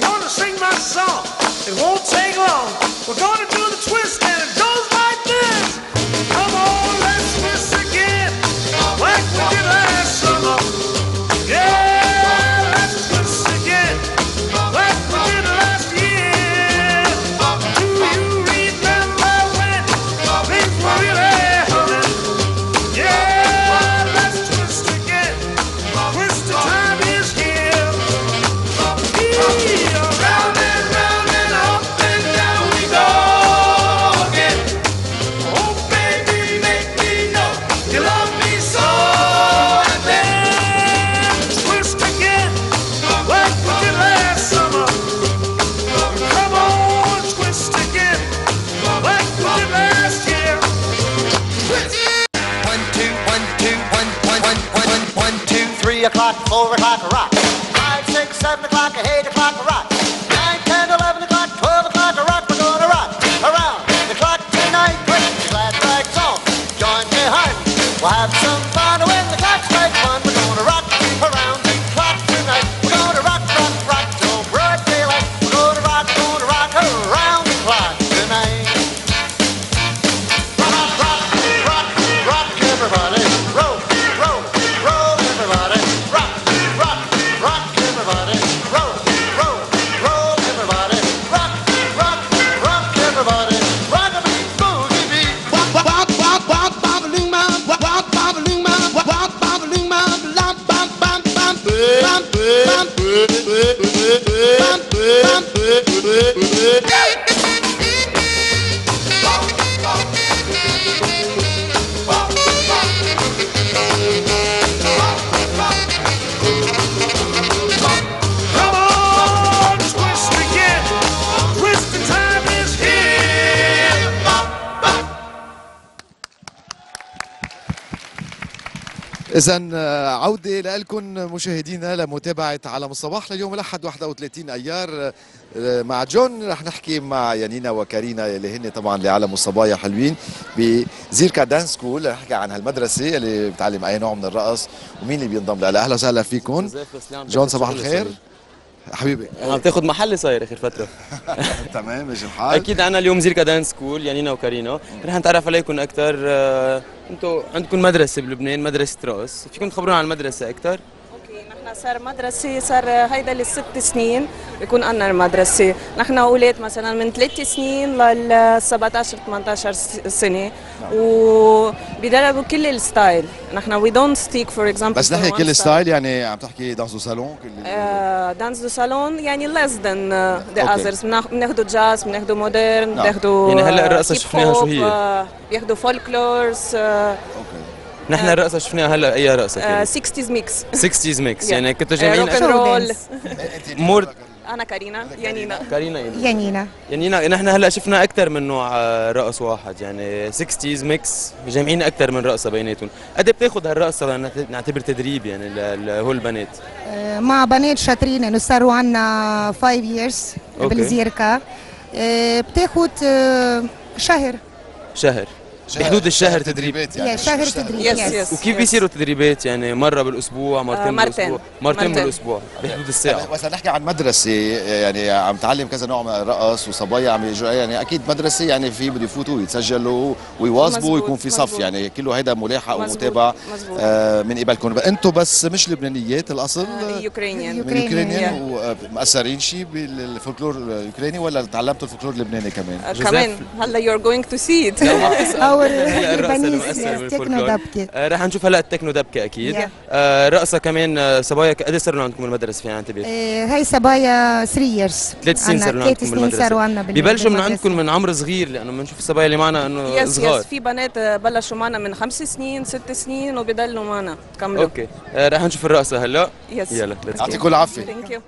gonna sing my song. It won't take long. We're gonna do the twist and it goes like this. Come on, let's twist again, like we did last summer. Yeah, let's twist again, like we did last year. Do you remember when things were really humming? Yeah, let's twist again. Twist the time is here. Round and round and up and down we go again. Oh baby, make me know you love me so. And then twist again, like we did last summer. Come on, twist again, like we did last year. Twist. 1, 2, 1, 2, 1, 1, 1, 2, 3 o'clock, 4 o'clock, rock. 5, 6, 7 o'clock, 8 o'clock, rock. 9, 10, 11 o'clock, 12 o'clock, rock. We're gonna rock around the clock tonight. Put your glad rags on, join me, honey. We'll have some fun when the clock strikes 1. We're gonna rock around the clock tonight. We're gonna rock, rock, rock till broad daylight. We're gonna rock around the clock tonight. Rock, rock, rock, rock, everybody. Roll, roll, roll, everybody. Rock, rock, rock, everybody. Roll, roll, roll, everybody. Rock, rock, rock, everybody. Rock-a-bee, boogie-bee. Walk, walk, walk, walk, bop-a-loom, walk, walk, bop-a-loom, walk, walk, bop-a-loom, blam, bam, bam, bam, bam, bam, Come on, twist again. Twist the time is here. إذا عودة لكم مشاهدينا لمتابعة عالم الصباح لليوم الأحد 31 أيار. مع جون رح نحكي مع يانينا وكارينا اللي هن طبعا لعالم الصبايا حلوين بزيركا دانس سكول. رح نحكي عن هالمدرسة اللي بتعلم أي نوع من الرقص ومين اللي بينضم لها. أهلا وسهلا فيكم جون، صباح الخير حبيبي. عم تاخذ محلي صاير اخر فتره. تمام ماشي الحال. اكيد عنا اليوم زيركا دانس سكول يانينا وكارينا، رح نتعرف عليكم اكثر. انتم عندكم مدرسه بلبنان، مدرسه رقص، فيكم تخبرونا عن المدرسه اكثر؟ اوكي، نحن صار مدرسه، صار هيدا ل6 سنين بيكون عنا المدرسه. نحن اولاد مثلا من 3 سنين لل 17 18 سنه وبيدربوا كل الستايل. نحن وي دونت ستيك فور اكزامبل. بس نحكي كل ستايل، يعني عم تحكي دانس دو صالون؟ دانس دو صالون يعني less than the others. بناخذوا جاز، بناخذوا مودرن، بناخذوا يعني هلا الرقصه شفناها شو هي؟ بياخذوا فولكلورز. نحن الرقصه شفناها هلا اي رقصه؟ 60s ميكس. 60s ميكس يعني كنتوا جايين روك اند رول. مور. انا كارينا. يانينا. يانينا نحن هلا شفنا اكثر من نوع رقص واحد، يعني 60s ميكس جامعين اكثر من رقصه بيناتهم. قد بتاخذ هالرقصه نعتبر تدريب يعني هول البنات؟ مع بنات شاطرين انه صاروا عنا 5 years بالزيركا. بتاخذ شهر بحدود الشهر تدريبات يعني. شهر تدريب. وكيف بيصيروا تدريبات يعني؟ مره بالاسبوع، مرتين بالاسبوع بحدود الساعه؟ بس نحكي عن مدرسه يعني عم تعلم كذا نوع من الرقص وصبايا عم يجوا، يعني اكيد مدرسه يعني في بده يفوتوا ويتسجلوا ويواظبوا ويكون في صف، يعني كله هيدا ملاحق ومتابعه من قبلكم. انتم بس مش لبنانيات الاصل؟ يوكرانيان ومأثرين شيء بالفولكلور اليوكراني ولا تعلمتوا الفولكلور اللبناني كمان؟ كمان هلا you're going to see it. تكنو دبكة. رح نشوف هلا التكنو دبكة اكيد. رقصة كمان. صبايا قد صار عندكم المدرسة فيها انتبه؟ هي صبايا 3 years. 3 سنين صار عندكم بالمدرسة. ببلشوا من عندكم من عمر صغير، لانه بنشوف الصبايا اللي معنا انه صغار. في بنات بلشوا معنا من 5 سنين 6 سنين وبضلوا معنا كملوا. اوكي، رح نشوف الرقصة هلا. يلا يعطيكم العافية. ثانك يو.